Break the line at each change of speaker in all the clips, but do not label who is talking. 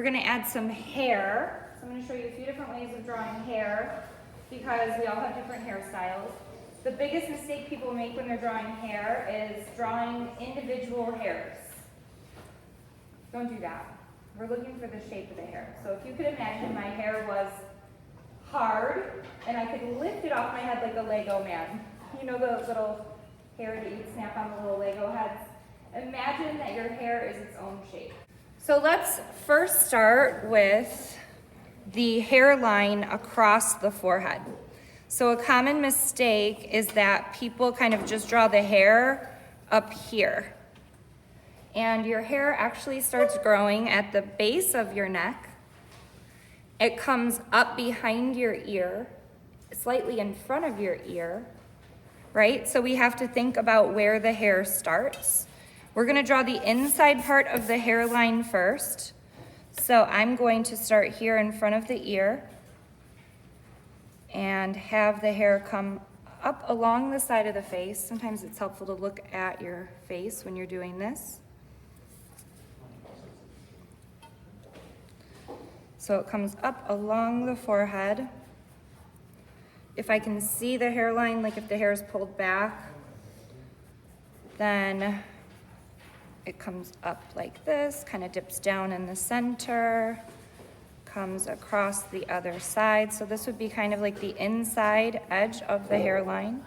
we're gonna add some hair. So I'm gonna show you a few different ways of drawing hair because we all have different hairstyles. The biggest mistake people make when they're drawing hair is drawing individual hairs. Don't do that. We're looking for the shape of the hair. So if you could imagine my hair was hard and I could lift it off my head like a Lego man. You know the little hair that you snap on the little Lego heads? Imagine that your hair is its own shape. So let's first start with the hairline across the forehead. So a common mistake is that people kind of just draw the hair up here. And your hair actually starts growing at the base of your neck. It comes up behind your ear, slightly in front of your ear, right? So we have to think about where the hair starts. We're gonna draw the inside part of the hairline first. So I'm going to start here in front of the ear and have the hair come up along the side of the face. Sometimes it's helpful to look at your face when you're doing this. So it comes up along the forehead. If I can see the hairline, like if the hair is pulled back, then it comes up like this, kind of dips down in the center, comes across the other side. So this would be kind of like the inside edge of the hairline.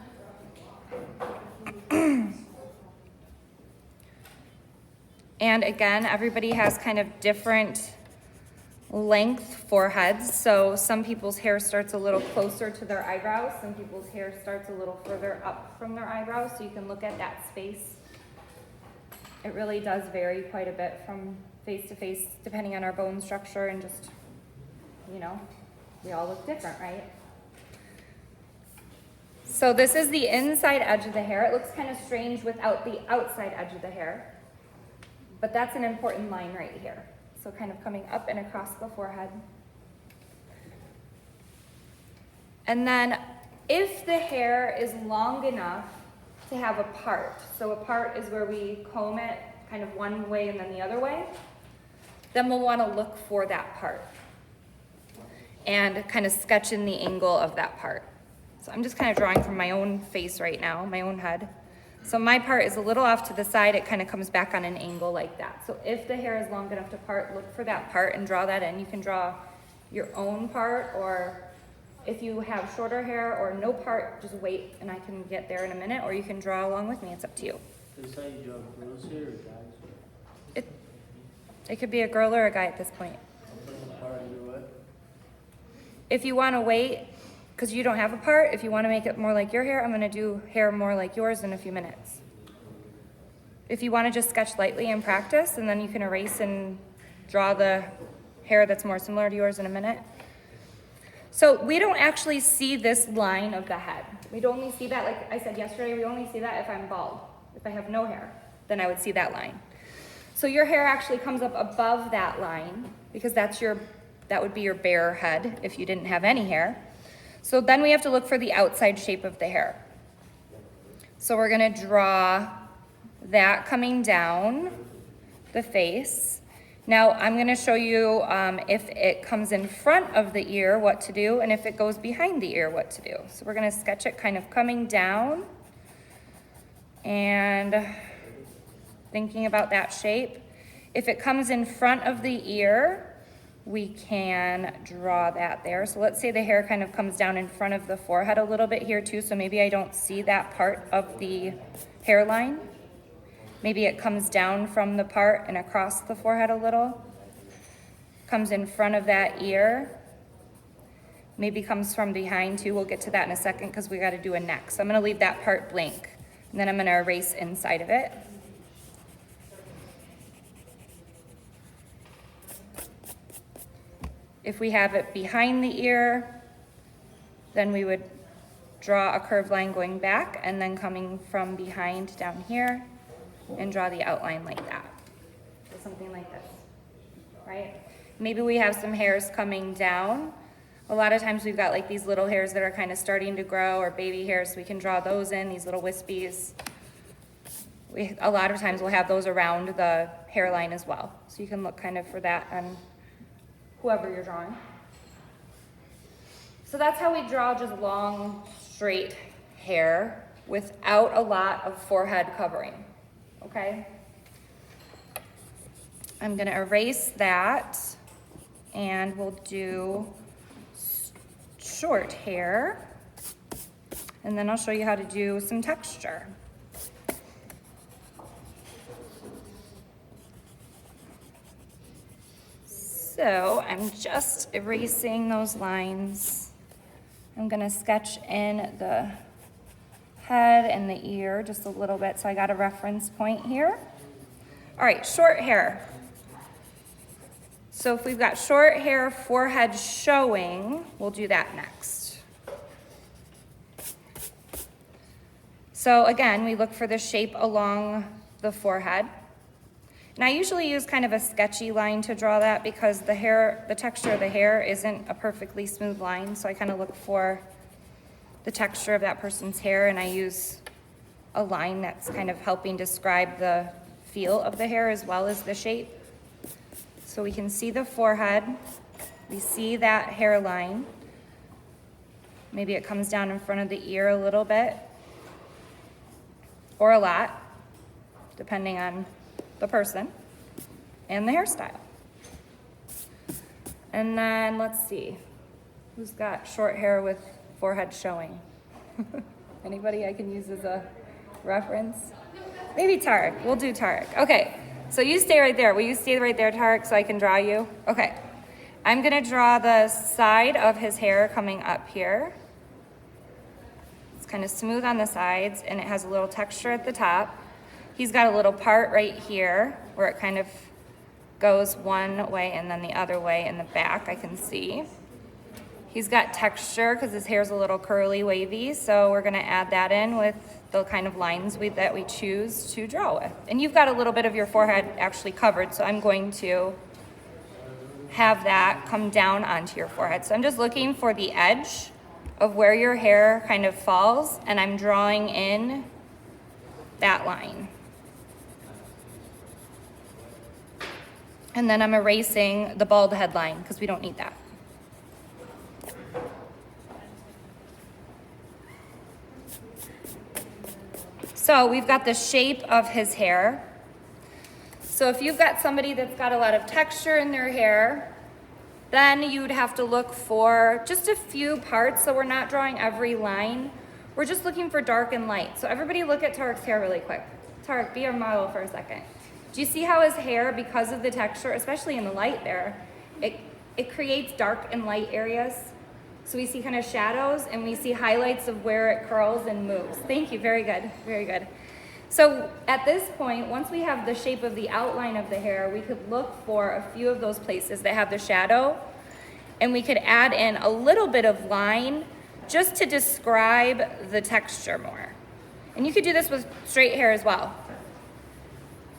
And again, everybody has kind of different length foreheads. So some people's hair starts a little closer to their eyebrows. Some people's hair starts a little further up from their eyebrows. So you can look at that space. It really does vary quite a bit from face to face, depending on our bone structure and just, you know, we all look different, right? So this is the inside edge of the hair. It looks kind of strange without the outside edge of the hair, but that's an important line right here. So kind of coming up and across the forehead. And then if the hair is long enough to have a part, so a part is where we comb it kind of one way and then the other way, then we'll want to look for that part and kind of sketch in the angle of that part. So I'm just kind of drawing from my own face right now, my own head. So my part is a little off to the side. It kind of comes back on an angle like that. So if the hair is long enough to part, look for that part and draw that in. You can draw your own part, or if you have shorter hair or no part, just wait and I can get there in a minute, or you can draw along with me. It's up to you.
Is this how you draw girls' hair or guys' hair?
It could be a girl or a guy at this point.
Part either way?
If you want to wait, because you don't have a part, if you want to make it more like your hair, I'm going to do hair more like yours in a few minutes. If you want to just sketch lightly and practice, and then you can erase and draw the hair that's more similar to yours in a minute. So we don't actually see this line of the head. We'd only see that, like I said yesterday, we only see that if I'm bald. If I have no hair, then I would see that line. So your hair actually comes up above that line because that would be your bare head if you didn't have any hair. So then we have to look for the outside shape of the hair. So we're gonna draw that coming down the face. Now I'm gonna show you if it comes in front of the ear, what to do, and if it goes behind the ear, what to do. So we're gonna sketch it kind of coming down and thinking about that shape. If it comes in front of the ear, we can draw that there. So let's say the hair kind of comes down in front of the forehead a little bit here too, so maybe I don't see that part of the hairline. Maybe it comes down from the part and across the forehead a little. Comes in front of that ear. Maybe comes from behind too. We'll get to that in a second because we got to do a neck. So I'm going to leave that part blank. And then I'm going to erase inside of it. If we have it behind the ear, then we would draw a curved line going back and then coming from behind down here and draw the outline like that. So something like this, right? Maybe we have some hairs coming down. A lot of times we've got like these little hairs that are kind of starting to grow, or baby hairs, so we can draw those in, these little wispies. A lot of times we'll have those around the hairline as well. So you can look kind of for that on whoever you're drawing. So that's how we draw just long, straight hair without a lot of forehead covering, okay? I'm gonna erase that and we'll do short hair. And then I'll show you how to do some texture. So I'm just erasing those lines. I'm gonna sketch in the head and the ear just a little bit so I got a reference point here. All right, short hair. So if we've got short hair, forehead showing, we'll do that next. So again, we look for the shape along the forehead. And I usually use kind of a sketchy line to draw that because the texture of the hair isn't a perfectly smooth line. So I kind of look for the texture of that person's hair and I use a line that's kind of helping describe the feel of the hair as well as the shape. So we can see the forehead, we see that hairline. Maybe it comes down in front of the ear a little bit or a lot, depending on the person and the hairstyle. And then let's see, who's got short hair with forehead showing? Anybody I can use as a reference? Maybe Tarek, we'll do Tarek. Okay, so you stay right there. Will you stay right there, Tarek, so I can draw you? Okay, I'm gonna draw the side of his hair coming up here. It's kind of smooth on the sides and it has a little texture at the top. He's got a little part right here where it kind of goes one way and then the other way in the back, I can see. He's got texture because his hair's a little curly, wavy, so we're gonna add that in with the kind of lines that we choose to draw with. And you've got a little bit of your forehead actually covered, so I'm going to have that come down onto your forehead. So I'm just looking for the edge of where your hair kind of falls, and I'm drawing in that line. And then I'm erasing the bald head line because we don't need that. So we've got the shape of his hair. So if you've got somebody that's got a lot of texture in their hair, then you'd have to look for just a few parts. So we're not drawing every line. We're just looking for dark and light. So everybody look at Tarek's hair really quick. Tarek, be our model for a second. Do you see how his hair, because of the texture, especially in the light there, it creates dark and light areas? So we see kind of shadows and we see highlights of where it curls and moves. Thank you, very good, very good. So at this point, once we have the shape of the outline of the hair, we could look for a few of those places that have the shadow and we could add in a little bit of line just to describe the texture more. And you could do this with straight hair as well.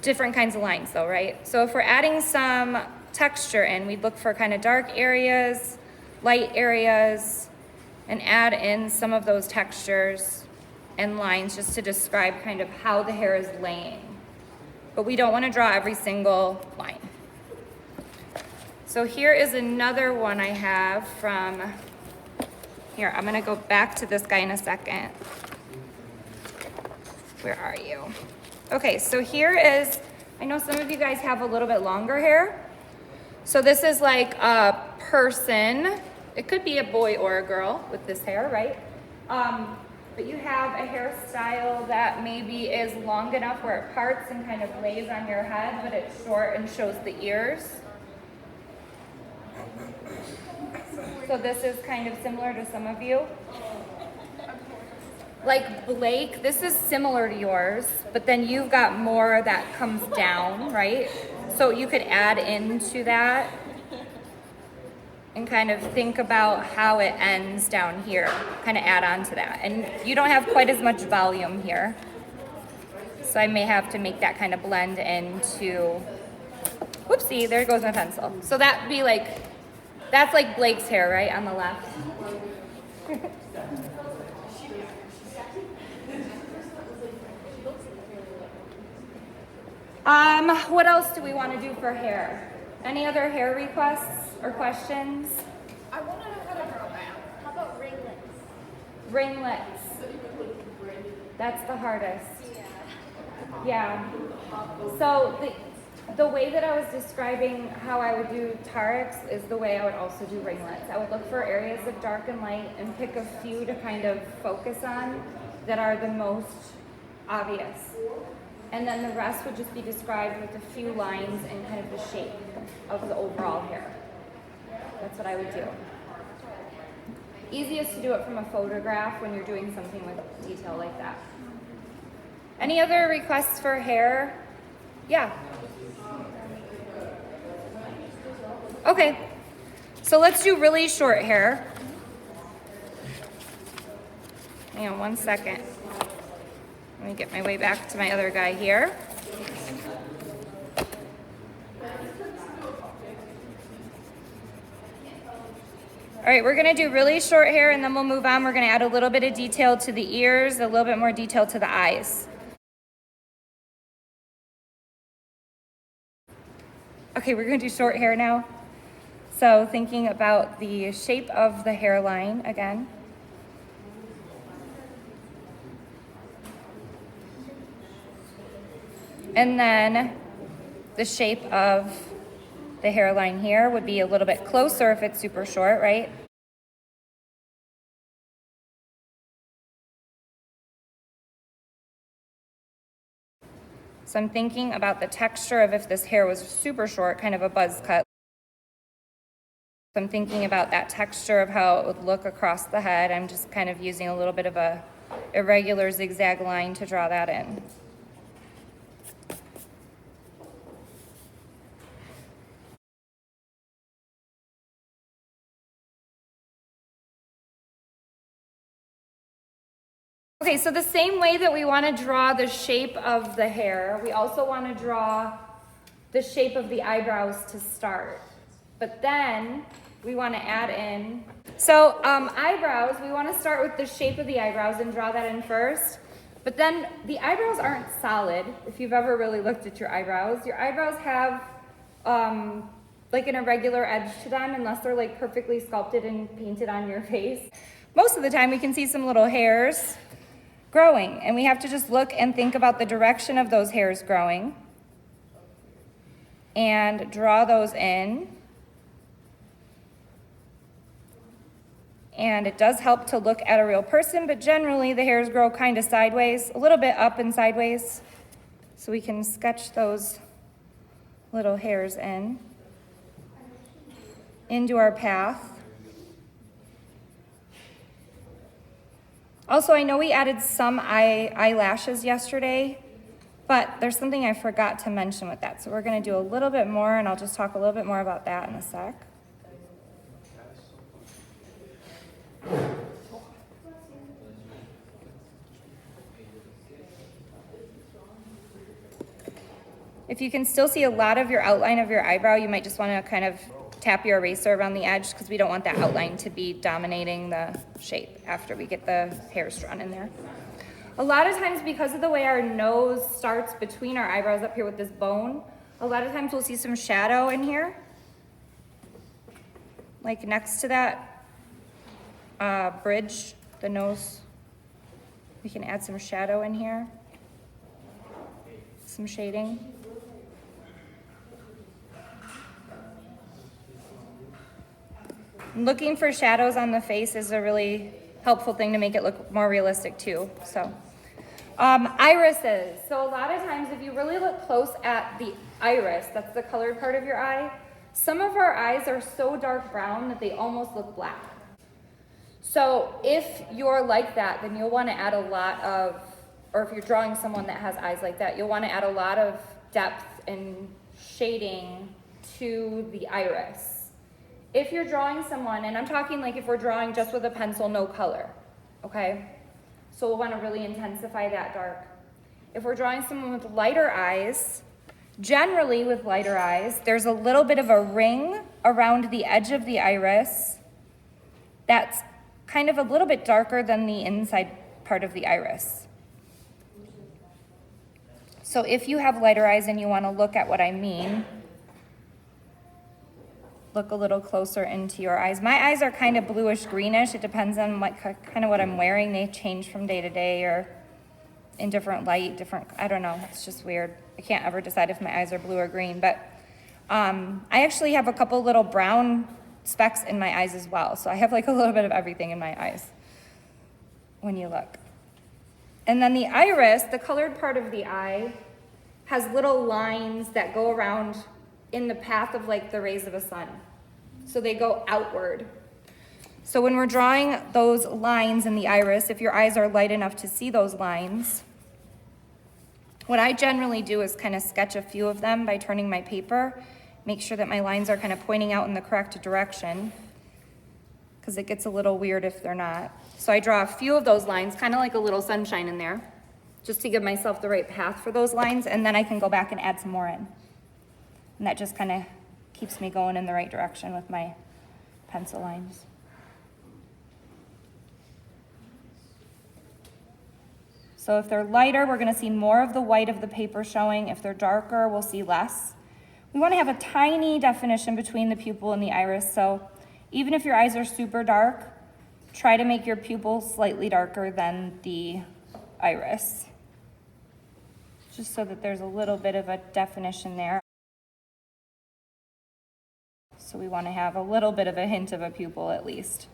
Different kinds of lines though, right? So if we're adding some texture in, we'd look for kind of dark areas, light areas, and add in some of those textures and lines just to describe kind of how the hair is laying. But we don't want to draw every single line. So here is another one I have from, here, I'm gonna go back to this guy in a second. Where are you? Okay, so here is, I know some of you guys have a little bit longer hair. So this is like a person. It could be a boy or a girl with this hair, right? But you have a hairstyle that maybe is long enough where it parts and kind of lays on your head, but it's short and shows the ears. So this is kind of similar to some of you. Like Blake, this is similar to yours, but then you've got more that comes down, right? So you could add into that and kind of think about how it ends down here, kind of add on to that. And you don't have quite as much volume here. So I may have to make that kind of blend into, whoopsie, there goes my pencil. So that'd be like, that's like Blake's hair, right, on the left. What else do we want to do for hair? Any other hair requests or questions?
I want to know how to draw that. How about ringlets?
Ringlets. That's the hardest. Yeah. So the way that I was describing how I would do tarics is the way I would also do ringlets. I would look for areas of dark and light and pick a few to kind of focus on that are the most obvious. And then the rest would just be described with a few lines and kind of the shape of the overall hair. That's what I would do. Easiest to do it from a photograph when you're doing something with detail like that. Any other requests for hair? Yeah. Okay, so let's do really short hair. Hang on 1 second. Let me get my way back to my other guy here. All right, we're gonna do really short hair and then we'll move on. We're gonna add a little bit of detail to the ears, a little bit more detail to the eyes. Okay, we're gonna do short hair now. So thinking about the shape of the hairline again. And then the shape of the hairline here would be a little bit closer if it's super short, right? So I'm thinking about the texture of if this hair was super short, kind of a buzz cut. So I'm thinking about that texture of how it would look across the head. I'm just kind of using a little bit of a irregular zigzag line to draw that in. Okay, so the same way that we want to draw the shape of the hair, we also want to draw the shape of the eyebrows to start. But then we want to add in, so eyebrows, we want to start with the shape of the eyebrows and draw that in first. But then the eyebrows aren't solid. If you've ever really looked at your eyebrows have like an irregular edge to them unless they're like perfectly sculpted and painted on your face. Most of the time we can see some little hairs growing, and we have to just look and think about the direction of those hairs growing and draw those in. And it does help to look at a real person, but generally the hairs grow kind of sideways, a little bit up and sideways. So we can sketch those little hairs into our path. Also, I know we added some eyelashes yesterday, but there's something I forgot to mention with that. So we're gonna do a little bit more, and I'll just talk a little bit more about that in a sec. If you can still see a lot of your outline of your eyebrow, you might just wanna kind of tap your eraser around the edge because we don't want that outline to be dominating the shape after we get the hairs drawn in there. A lot of times, because of the way our nose starts between our eyebrows up here with this bone, a lot of times we'll see some shadow in here. Like next to that bridge, the nose, we can add some shadow in here, some shading. Looking for shadows on the face is a really helpful thing to make it look more realistic too. So, irises. So a lot of times if you really look close at the iris, that's the colored part of your eye, some of our eyes are so dark brown that they almost look black. So if you're like that, then you'll want to add a lot of, or if you're drawing someone that has eyes like that, you'll want to add a lot of depth and shading to the iris. If you're drawing someone, and I'm talking like if we're drawing just with a pencil, no color, okay? So we'll want to really intensify that dark. If we're drawing someone with lighter eyes, generally with lighter eyes, there's a little bit of a ring around the edge of the iris that's kind of a little bit darker than the inside part of the iris. So if you have lighter eyes and you want to look at what I mean, look a little closer into your eyes. My eyes are kind of bluish greenish. It depends on kind of what I'm wearing. They change from day to day or in different light, I don't know. It's just weird. I can't ever decide if my eyes are blue or green, but I actually have a couple little brown specks in my eyes as well. So I have like a little bit of everything in my eyes when you look. And then the iris, the colored part of the eye, has little lines that go around in the path of like the rays of the sun. So they go outward. So when we're drawing those lines in the iris, if your eyes are light enough to see those lines, what I generally do is kind of sketch a few of them by turning my paper, make sure that my lines are kind of pointing out in the correct direction, because it gets a little weird if they're not. So I draw a few of those lines, kind of like a little sunshine in there, just to give myself the right path for those lines, and then I can go back and add some more in. And that just kind of keeps me going in the right direction with my pencil lines. So if they're lighter, we're gonna see more of the white of the paper showing. If they're darker, we'll see less. We wanna have a tiny definition between the pupil and the iris. So even if your eyes are super dark, try to make your pupil slightly darker than the iris, just so that there's a little bit of a definition there. So we want to have a little bit of a hint of a pupil at least.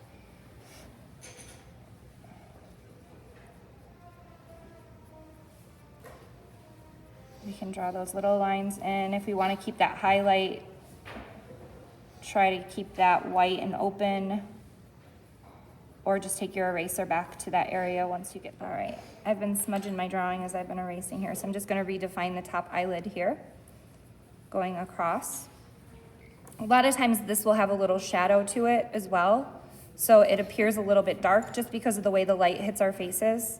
We can draw those little lines in. If we want to keep that highlight, try to keep that white and open, or just take your eraser back to that area once you get there. All right, I've been smudging my drawing as I've been erasing here, so I'm just going to redefine the top eyelid here, going across. A lot of times this will have a little shadow to it as well, so it appears a little bit dark just because of the way the light hits our faces.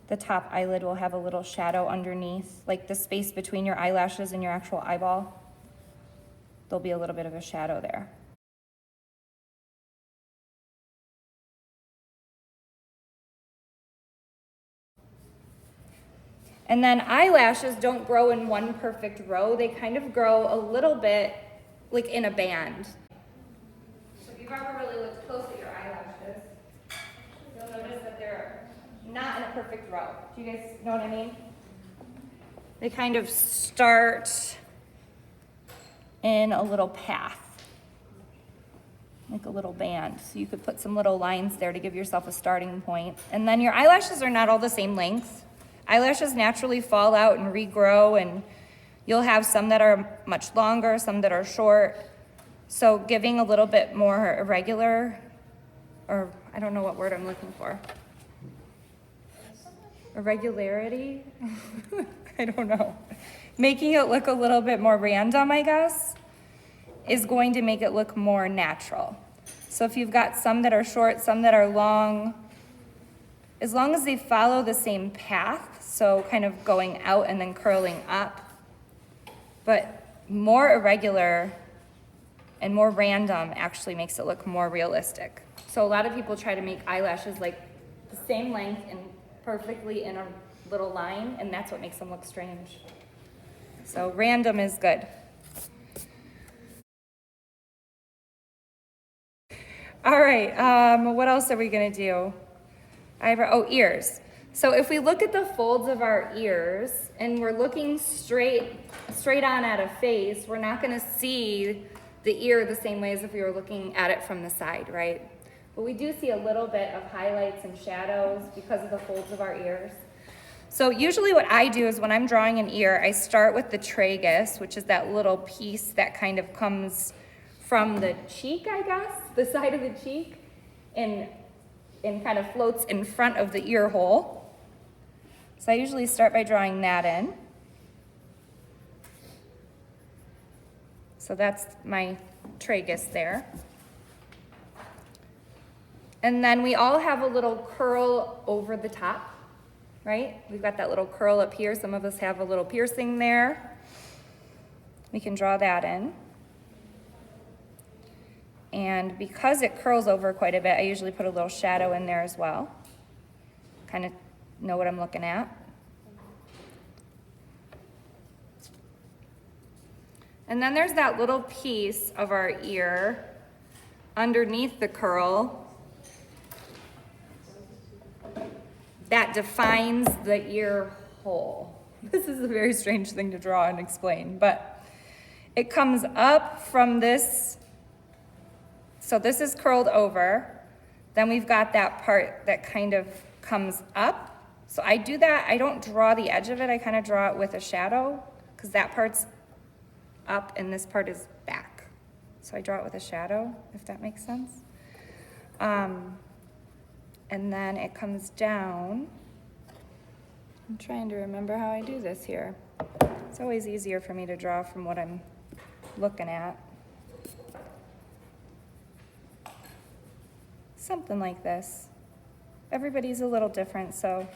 The top eyelid will have a little shadow underneath, like the space between your eyelashes and your actual eyeball. There'll be a little bit of a shadow there. And then eyelashes don't grow in one perfect row. They kind of grow a little bit like in a band. So if you've ever really looked close at your eyelashes, you'll notice that they're not in a perfect row. Do you guys know what I mean? They kind of start in a little path, like a little band. So you could put some little lines there to give yourself a starting point. And then your eyelashes are not all the same length. Eyelashes naturally fall out and regrow, and you'll have some that are much longer, some that are short. So giving a little bit more irregular, or I don't know what word I'm looking for. Irregularity? I don't know. Making it look a little bit more random, I guess, is going to make it look more natural. So if you've got some that are short, some that are long, as long as they follow the same path, so kind of going out and then curling up, but more irregular and more random actually makes it look more realistic. So a lot of people try to make eyelashes like the same length and perfectly in a little line, and that's what makes them look strange. So random is good. All right, what else are we gonna do? Ears. So if we look at the folds of our ears and we're looking straight on at a face, we're not gonna see the ear the same way as if we were looking at it from the side, right? But we do see a little bit of highlights and shadows because of the folds of our ears. So usually what I do is when I'm drawing an ear, I start with the tragus, which is that little piece that kind of comes from the cheek, I guess, the side of the cheek, and kind of floats in front of the ear hole. So I usually start by drawing that in. So that's my tragus there. And then we all have a little curl over the top, right? We've got that little curl up here. Some of us have a little piercing there. We can draw that in. And because it curls over quite a bit, I usually put a little shadow in there as well. Kind of know what I'm looking at. And then there's that little piece of our ear underneath the curl that defines the ear hole. This is a very strange thing to draw and explain, but it comes up from this. So this is curled over. Then we've got that part that kind of comes up. So I do that, I don't draw the edge of it, I kind of draw it with a shadow because that part's up and this part is back. So I draw it with a shadow, if that makes sense. And then it comes down. I'm trying to remember how I do this here. It's always easier for me to draw from what I'm looking at. Something like this. Everybody's a little different, so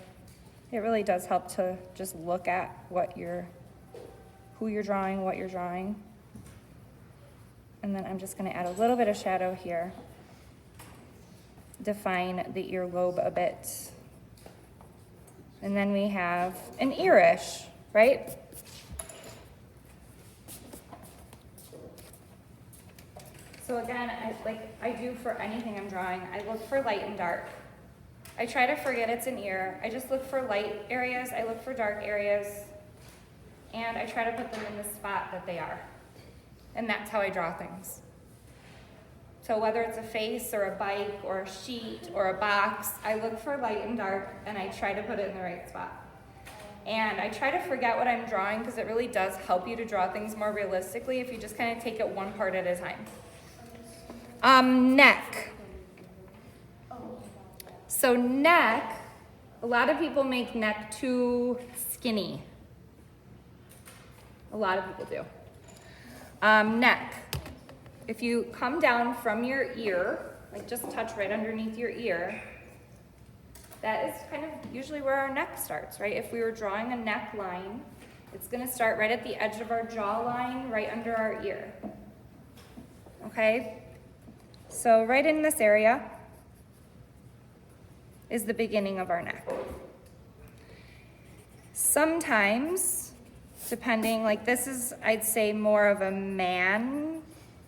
it really does help to just look at who you're drawing, what you're drawing. And then I'm just gonna add a little bit of shadow here. Define the earlobe a bit. And then we have an earish, right? So again, I do for anything I'm drawing, I look for light and dark. I try to forget it's an ear. I just look for light areas, I look for dark areas, and I try to put them in the spot that they are. And that's how I draw things. So whether it's a face or a bike or a sheet or a box, I look for light and dark and I try to put it in the right spot. And I try to forget what I'm drawing because it really does help you to draw things more realistically if you just kind of take it one part at a time. Neck. So neck, a lot of people make neck too skinny. A lot of people do. Neck. If you come down from your ear, like just touch right underneath your ear, that is kind of usually where our neck starts, right? If we were drawing a neckline, it's gonna start right at the edge of our jawline, right under our ear. Okay? So right in this area is the beginning of our neck. Sometimes, depending, like this is, I'd say more of a man,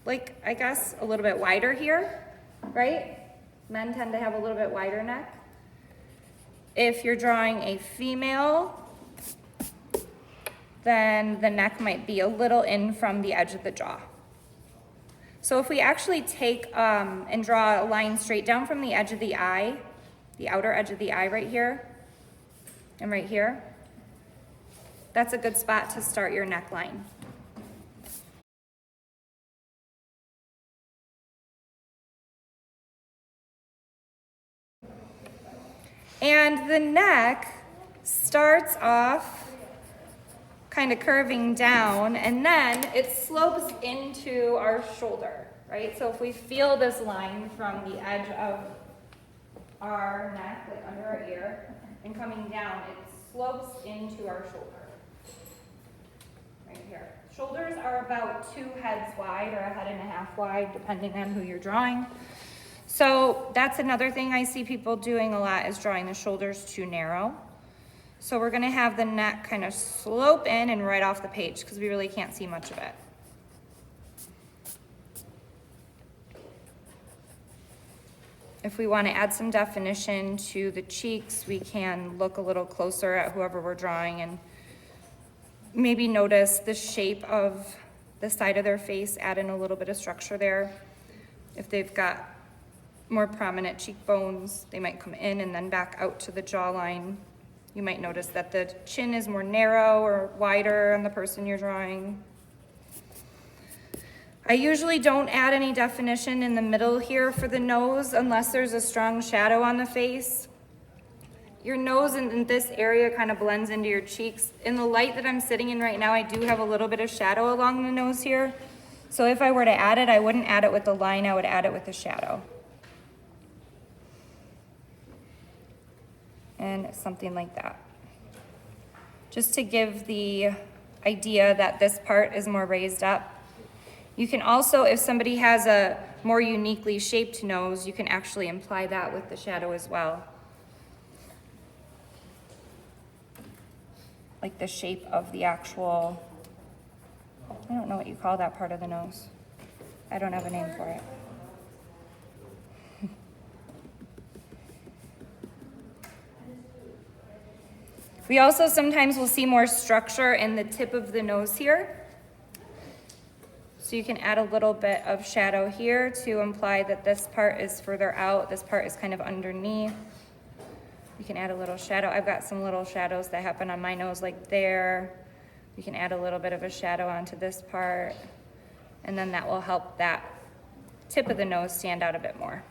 like I guess a little bit wider here, right? Men tend to have a little bit wider neck. If you're drawing a female, then the neck might be a little in from the edge of the jaw. So if we actually take and draw a line straight down from the edge of the eye, the outer edge of the eye right here, and right here, that's a good spot to start your neckline. And the neck starts off kind of curving down and then it slopes into our shoulder, right? So if we feel this line from the edge of our neck, like under our ear, and coming down, it slopes into our shoulder, right here. Shoulders are about 2 heads wide or a head and a half wide, depending on who you're drawing. So that's another thing I see people doing a lot is drawing the shoulders too narrow. So we're gonna have the neck kind of slope in and right off the page because we really can't see much of it. If we want to add some definition to the cheeks, we can look a little closer at whoever we're drawing and maybe notice the shape of the side of their face, add in a little bit of structure there. If they've got more prominent cheekbones, they might come in and then back out to the jawline. You might notice that the chin is more narrow or wider on the person you're drawing. I usually don't add any definition in the middle here for the nose unless there's a strong shadow on the face. Your nose in this area kind of blends into your cheeks. In the light that I'm sitting in right now, I do have a little bit of shadow along the nose here. So if I were to add it, I wouldn't add it with the line, I would add it with the shadow. And something like that. Just to give the idea that this part is more raised up. You can also, if somebody has a more uniquely shaped nose, you can actually imply that with the shadow as well. Like the shape of the actual I don't know what you call that part of the nose. I don't have a name for it. We also sometimes will see more structure in the tip of the nose here. So you can add a little bit of shadow here to imply that this part is further out, this part is kind of underneath. You can add a little shadow. I've got some little shadows that happen on my nose like there. You can add a little bit of a shadow onto this part, and then that will help that tip of the nose stand out a bit more.